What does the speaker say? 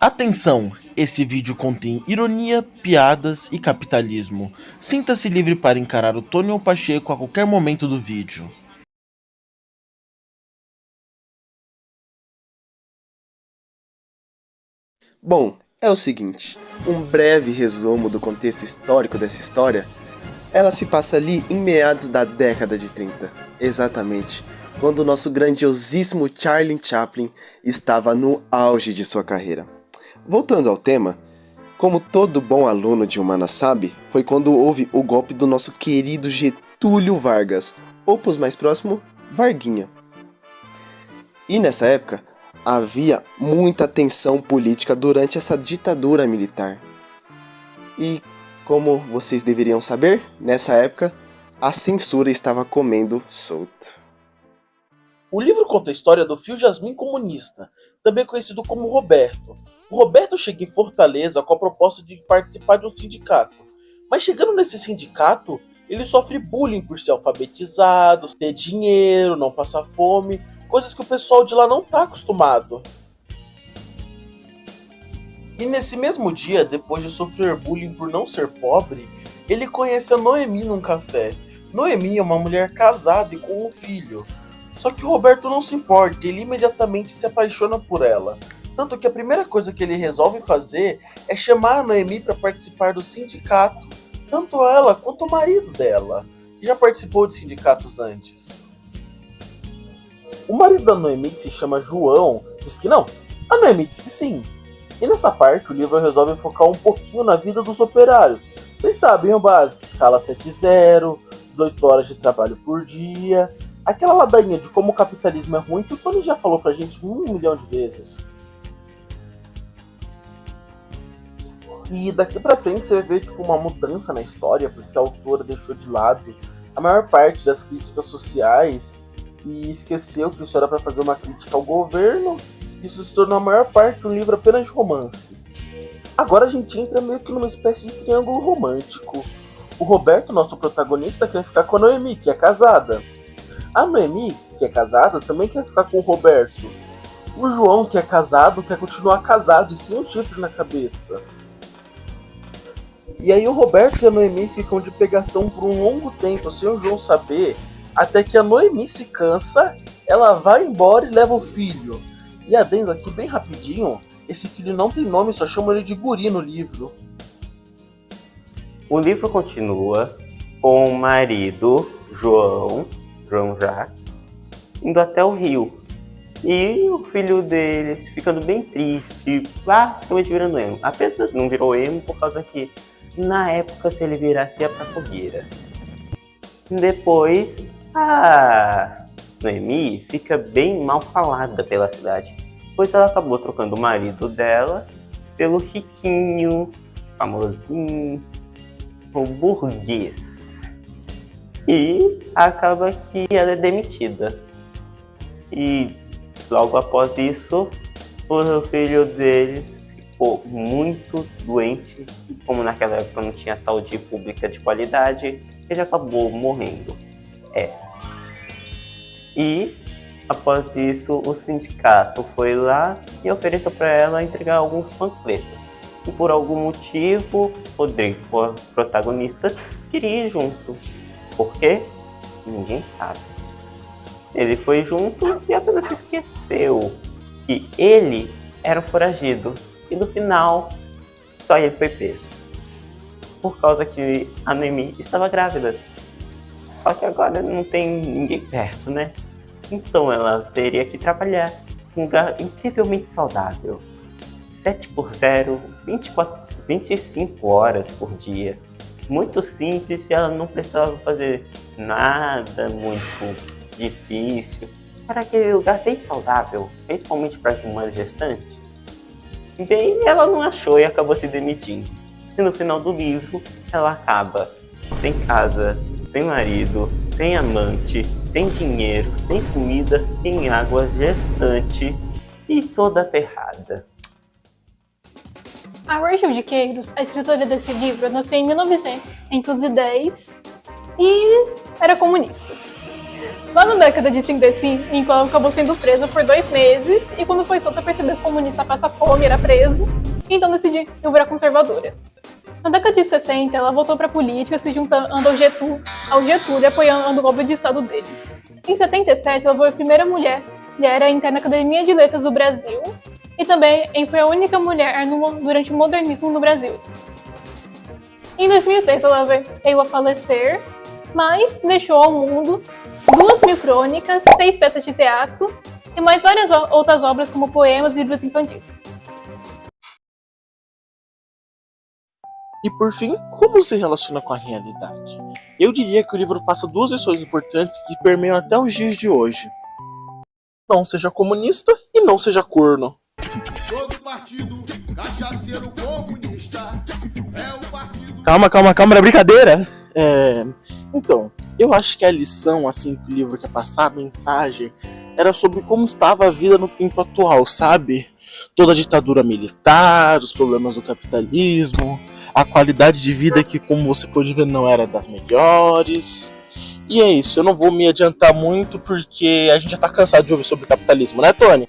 Atenção! Esse vídeo contém ironia, piadas e capitalismo. Sinta-se livre para encarar o Tony ou Pacheco a qualquer momento do vídeo. Bom, é o seguinte, um breve resumo do contexto histórico dessa história. Ela se passa ali em meados da década de 30, exatamente, quando o nosso grandiosíssimo Charlie Chaplin estava no auge de sua carreira. Voltando ao tema, como todo bom aluno de humanas sabe, foi quando houve o golpe do nosso querido Getúlio Vargas, ou pros mais próximo, Varguinha. E nessa época, havia muita tensão política durante essa ditadura militar. E, como vocês deveriam saber, nessa época, a censura estava comendo solto. O livro conta a história do Fio Jasmim comunista, também conhecido como Roberto. O Roberto chega em Fortaleza com a proposta de participar de um sindicato. Mas chegando nesse sindicato, ele sofre bullying por ser alfabetizado, ter dinheiro, não passar fome, coisas que o pessoal de lá não está acostumado. E nesse mesmo dia, depois de sofrer bullying por não ser pobre, ele conhece a Noemi num café. Noemi é uma mulher casada e com um filho. Só que o Roberto não se importa, ele imediatamente se apaixona por ela. Tanto que a primeira coisa que ele resolve fazer é chamar a Noemi para participar do sindicato. Tanto ela quanto o marido dela, que já participou de sindicatos antes. O marido da Noemi, que se chama João, diz que não. A Noemi diz que sim. E nessa parte o livro resolve focar um pouquinho na vida dos operários. Vocês sabem o básico, escala 7-0, 18 horas de trabalho por dia. Aquela ladainha de como o capitalismo é ruim que o Tony já falou pra gente 1 milhão de vezes. E daqui pra frente você vai ver tipo, uma mudança na história, porque a autora deixou de lado a maior parte das críticas sociais e esqueceu que isso era pra fazer uma crítica ao governo. Isso se tornou a maior parte um livro apenas de romance. Agora a gente entra meio que numa espécie de triângulo romântico. O Roberto, nosso protagonista, quer ficar com a Noemi, que é casada. A Noemi, que é casada, também quer ficar com o Roberto. O João, que é casado, quer continuar casado e sem um chifre na cabeça. E aí o Roberto e a Noemi ficam de pegação por um longo tempo, sem o João saber, até que a Noemi se cansa, ela vai embora e leva o filho. E adendo aqui bem rapidinho, esse filho não tem nome, só chamam ele de Guri no livro. O livro continua com o marido, João Jacques, indo até o Rio. E o filho deles ficando bem triste, basicamente virando emo. Apenas não virou emo por causa que, na época, se ele virasse ia pra fogueira. Depois, a Noemi fica bem mal falada pela cidade, pois ela acabou trocando o marido dela pelo riquinho, famosinho, o burguês. E acaba que ela é demitida. E logo após isso, o filho deles ficou muito doente. E como naquela época não tinha saúde pública de qualidade, ele acabou morrendo. E após isso, o sindicato foi lá e ofereceu para ela entregar alguns panfletos. E por algum motivo, Rodrigo, o protagonista, queria ir junto. Por quê? Ninguém sabe. Ele foi junto e apenas esqueceu que ele era um foragido. E no final, só ele foi preso. Por causa que a Noemi estava grávida. Só que agora não tem ninguém perto, né? Então ela teria que trabalhar em um lugar incrivelmente saudável. 7x0, 25 horas por dia. Muito simples e ela não precisava fazer nada muito difícil. Era aquele lugar bem saudável, principalmente para as mães gestantes. Bem, ela não achou e acabou se demitindo. E no final do livro, ela acaba sem casa, sem marido, sem amante, sem dinheiro, sem comida, sem água, gestante e toda ferrada. A Rachel de Queiroz, a escritora desse livro, nasceu em 1910 e era comunista. Lá na década de 35, ela acabou sendo presa por 2 meses e quando foi solta percebeu que o comunista passa fome, era preso, então decidiu virar conservadora. Na década de 60, ela voltou para a política, se juntando ao Getúlio, apoiando o golpe de Estado dele. Em 77, ela foi a primeira mulher a entrar na Academia de Letras do Brasil e também foi a única mulher durante o modernismo no Brasil. Em 2003, ela veio a falecer, mas deixou ao mundo 2.000 crônicas, 6 peças de teatro e mais várias outras obras como poemas e livros infantis. E por fim, como se relaciona com a realidade? Eu diria que o livro passa 2 lições importantes que permeiam até os dias de hoje. Não seja comunista e não seja corno. Todo partido cachaceiro comunista é o partido... Calma, é brincadeira. Então, eu acho que a lição, assim, que o livro quer passar, a mensagem, era sobre como estava a vida no tempo atual, sabe? Toda a ditadura militar, os problemas do capitalismo, a qualidade de vida que, como você pode ver, não era das melhores. E é isso, eu não vou me adiantar muito porque a gente já tá cansado de ouvir sobre capitalismo, né, Tony?